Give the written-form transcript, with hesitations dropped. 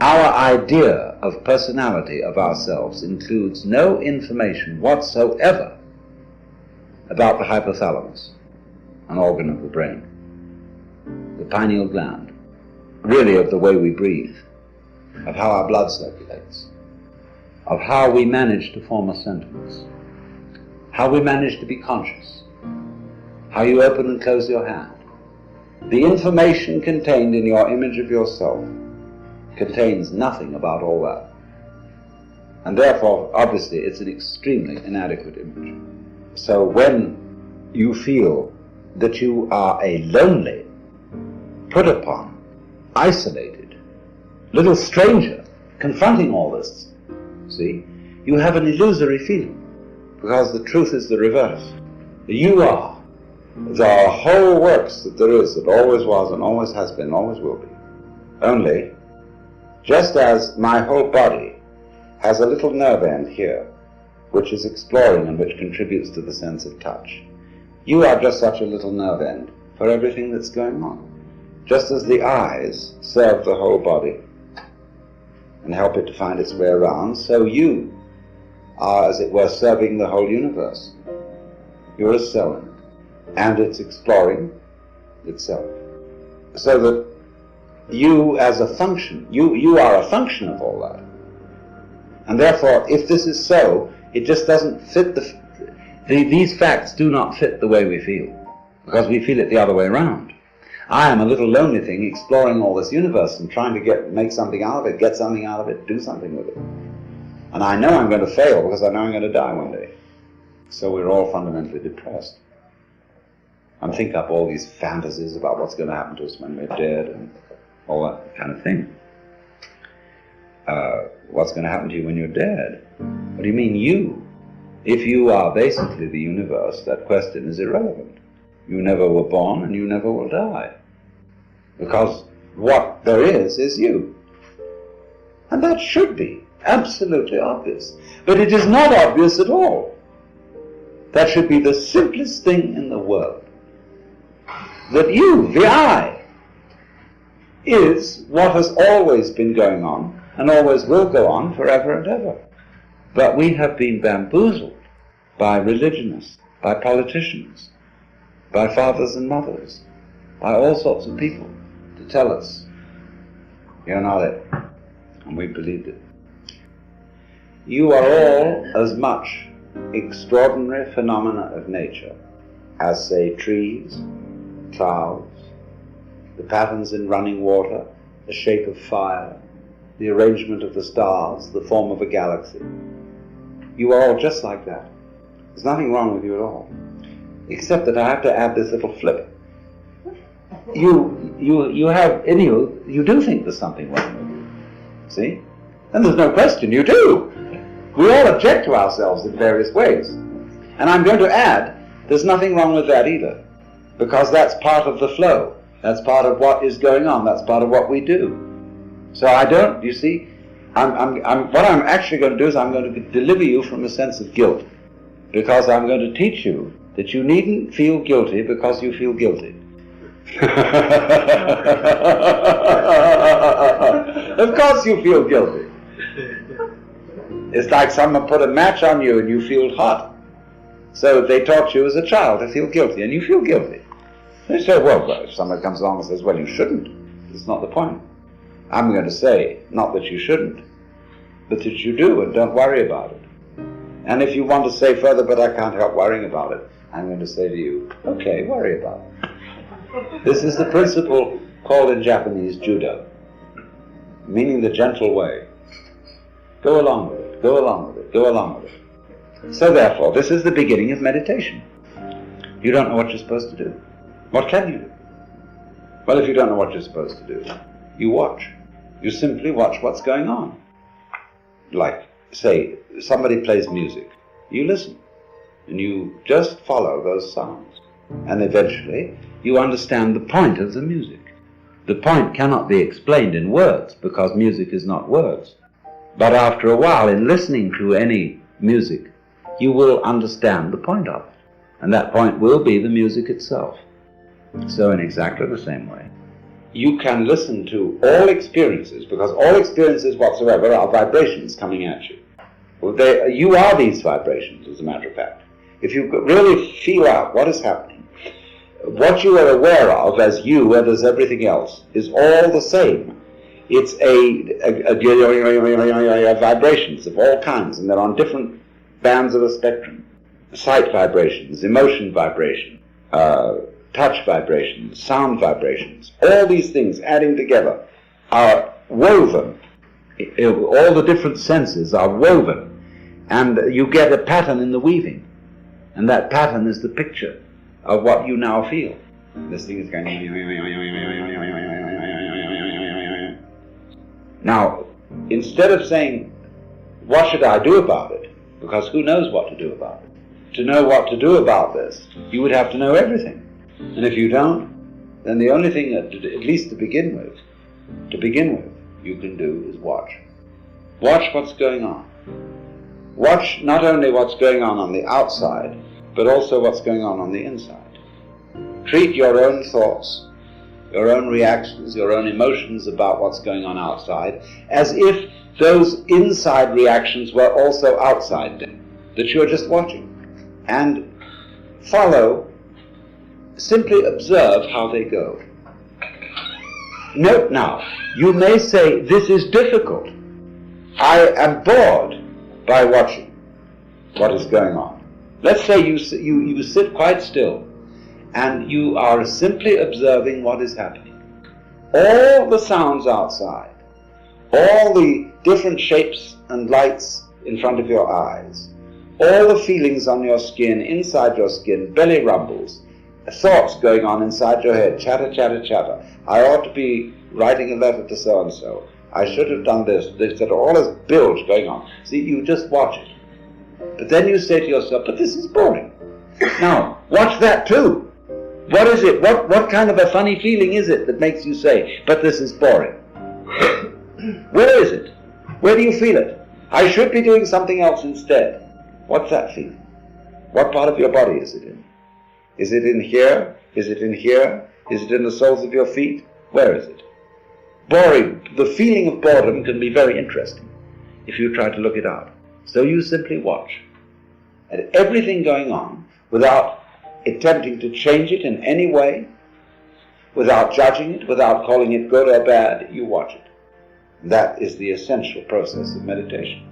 our idea of personality of ourselves includes no information whatsoever about the hypothalamus, an organ of the brain, the pineal gland, really of the way we breathe, of how our blood circulates, of how we manage to form a sentence, how we manage to be conscious, how you open and close your hand. The information contained in your image of yourself contains nothing about all that. And therefore, obviously, it's an extremely inadequate image. So when you feel that you are a lonely, put upon, isolated, little stranger confronting all this, see, you have an illusory feeling, because the truth is the reverse. You are the whole works that there is, that always was and always has been and always will be. Only, just as my whole body has a little nerve end here, which is exploring and which contributes to the sense of touch, you are just such a little nerve end for everything that's going on. Just as the eyes serve the whole body and help it to find its way around, so you are, as it were, serving the whole universe. You're a cell in it, and it's exploring itself. So that you as a function, you are a function of all that. And therefore, if this is so, it just doesn't fit these facts do not fit the way we feel, because we feel it the other way around. I am a little lonely thing exploring all this universe and trying to make something out of it, get something out of it, do something with it. And I know I'm going to fail because I know I'm going to die one day. So we're all fundamentally depressed. And think up all these fantasies about what's going to happen to us when we're dead and all that kind of thing. What's going to happen to you when you're dead? What do you mean, you? If you are basically the universe, that question is irrelevant. You never were born and you never will die. Because what there is you. And that should be absolutely obvious. But it is not obvious at all. That should be the simplest thing in the world. That you, the I, is what has always been going on and always will go on forever and ever. But we have been bamboozled by religionists, by politicians, by fathers and mothers, by all sorts of people to tell us, you're not it. And we believed it. You are all as much extraordinary phenomena of nature as, say, trees, clouds, the patterns in running water, the shape of fire, the arrangement of the stars, the form of a galaxy. You are all just like that. There's nothing wrong with you at all. Except that I have to add this little flip. You have in you, you do think there's something wrong with you. See? And there's no question, you do. We all object to ourselves in various ways. And I'm going to add, there's nothing wrong with that either. Because that's part of the flow. That's part of what is going on. That's part of what we do. So I don't, you see, what I'm actually going to do is I'm going to deliver you from a sense of guilt. Because I'm going to teach you that you needn't feel guilty because you feel guilty. Of course you feel guilty. It's like someone put a match on you and you feel hot. So they taught you as a child to feel guilty, and you feel guilty. They say, well, if someone comes along and says, well, you shouldn't, it's not the point. I'm going to say, not that you shouldn't, but that you do, and don't worry about it. And if you want to say further, but I can't help worrying about it, I'm going to say to you, okay, worry about it. This is the principle called in Japanese judo, meaning the gentle way. Go along with it, go along with it, go along with it. So therefore, this is the beginning of meditation. You don't know what you're supposed to do. What can you do? Well, if you don't know what you're supposed to do, you watch. You simply watch what's going on. Like, say, somebody plays music. You listen. And you just follow those sounds. And eventually, you understand the point of the music. The point cannot be explained in words, because music is not words. But after a while, in listening to any music, you will understand the point of it. And that point will be the music itself. So in exactly the same way, you can listen to all experiences, because all experiences whatsoever are vibrations coming at you. Well, you are these vibrations, as a matter of fact. If you really feel out what is happening, what you are aware of as you and as everything else is all the same. It's vibrations of all kinds, and they're on different bands of a spectrum. Sight vibrations, emotion vibration, touch vibrations, sound vibrations. All these things adding together are woven. All the different senses are woven, and you get a pattern in the weaving, and that pattern is the picture of what you now feel. This thing is going. Now, instead of saying, what should I do about it? Because who knows what to do about it? To know what to do about this, you would have to know everything. And if you don't, then the only thing that, at least to begin with, you can do is watch. Watch what's going on. Watch not only what's going on the outside, but also what's going on the inside. Treat your own thoughts, your own reactions, your own emotions about what's going on outside, as if those inside reactions were also outside them, that you're just watching. And follow, simply observe how they go. Note now, you may say, this is difficult. I am bored by watching what is going on. Let's say you sit quite still, and you are simply observing what is happening. All the sounds outside, all the different shapes and lights in front of your eyes, all the feelings on your skin, inside your skin, belly rumbles, thoughts going on inside your head, chatter, chatter, chatter. I ought to be writing a letter to so-and-so. I should have done this, all this bilge going on. See, you just watch it. But then you say to yourself, but this is boring. Now, watch that too. What is it? What kind of a funny feeling is it that makes you say, but this is boring? Where is it? Where do you feel it? I should be doing something else instead. What's that feeling? What part of your body is it in? Is it in here? Is it in here? Is it in the soles of your feet? Where is it? Boring. The feeling of boredom can be very interesting if you try to look it out. So you simply watch at everything going on without attempting to change it in any way, without judging it, without calling it good or bad. You watch it. That is the essential process of meditation.